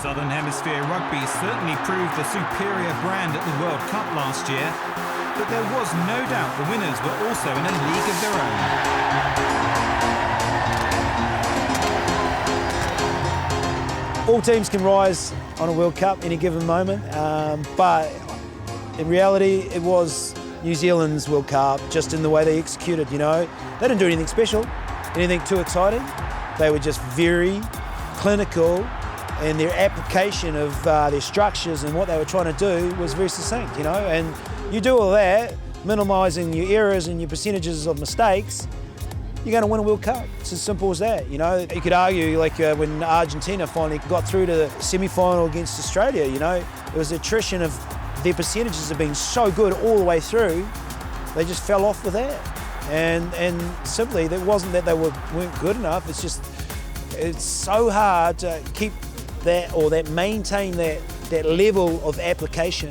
Southern Hemisphere Rugby certainly proved the superior brand at the World Cup last year, but there was no doubt the winners were also in a league of their own. All teams can rise on a World Cup any given moment, but in reality it was New Zealand's World Cup, just in the way they executed, you know. They didn't do anything special, anything too exciting. They were just very clinical, and their application of their structures and what they were trying to do was very succinct, you know. And you do all that, minimising your errors and your percentages of mistakes, you're going to win a World Cup. It's as simple as that, you know. You could argue, like when Argentina finally got through to the semi-final against Australia, you know, it was attrition of their percentages of being so good all the way through, they just fell off with that. And simply, it wasn't that they weren't good enough, it's just, it's so hard to keep that, or that maintain that level of application,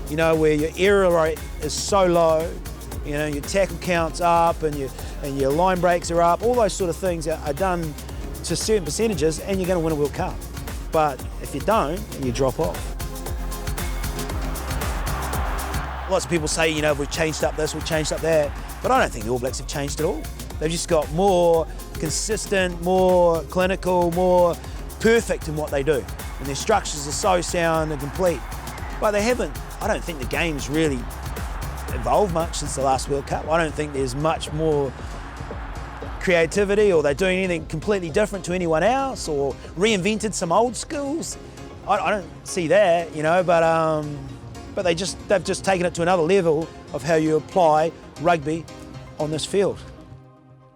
you know, where your error rate is so low, you know, your tackle count's up and your line breaks are up, all those sort of things are done to certain percentages, and you're going to win a World Cup. But if you don't, you drop off. Lots of people say, you know, we've changed up this, we've changed up that, but I don't think the All Blacks have changed at all. They've just got more consistent, more clinical, more perfect in what they do. And their structures are so sound and complete. But they haven't, I don't think the game's really evolved much since the last World Cup. I don't think there's much more creativity, or they're doing anything completely different to anyone else, or reinvented some old skills. I don't see that, you know, but they've just taken it to another level of how you apply rugby on this field.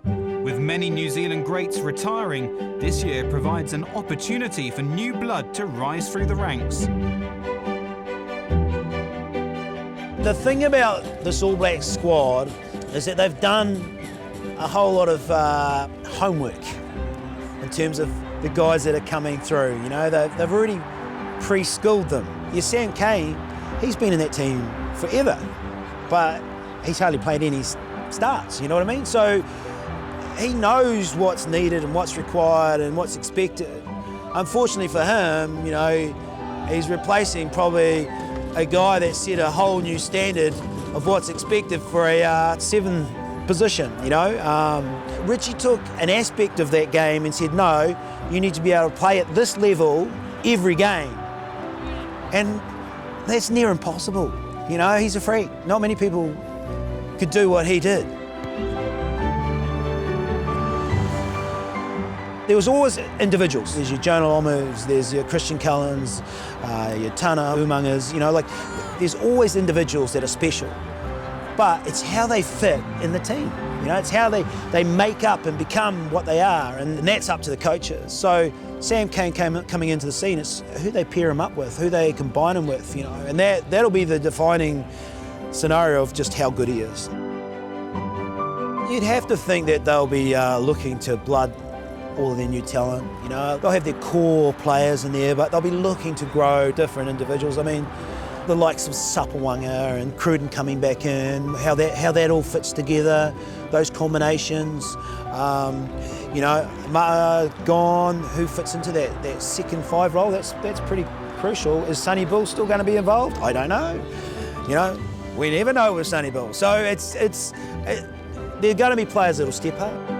With many New Zealand greats retiring, this year provides an opportunity for new blood to rise through the ranks. The thing about this All Blacks squad is that they've done a whole lot of homework in terms of the guys that are coming through. You know, they've already pre-schooled them. Your Sam Cane, he's been in that team forever, but he's hardly played any starts, you know what I mean? So he knows what's needed and what's required and what's expected. Unfortunately for him, you know, he's replacing probably a guy that set a whole new standard of what's expected for a 7 position, you know. Richie took an aspect of that game and said, no, you need to be able to play at this level every game. And that's near impossible. You know, he's a freak. Not many people could do what he did. There was always individuals. There's your Jonah Lomus, there's your Christian Cullens, your Tana Umangas, you know, like there's always individuals that are special. But it's how they fit in the team. You know, it's how they make up and become what they are, and that's up to the coaches. So Sam Cane coming into the scene, it's who they pair him up with, who they combine him with, you know, and that'll be the defining scenario of just how good he is. You'd have to think that they'll be looking to blood all of their new talent, you know. They'll have their core players in there, but they'll be looking to grow different individuals. I mean, the likes of Sapawanga and Cruden coming back in, how that all fits together, those combinations. You know, Ma'a gone, who fits into that second 5 role? That's pretty crucial. Is Sonny Bill still going to be involved? I don't know. You know, we never know with Sonny Bill. So there are going to be players that will step up.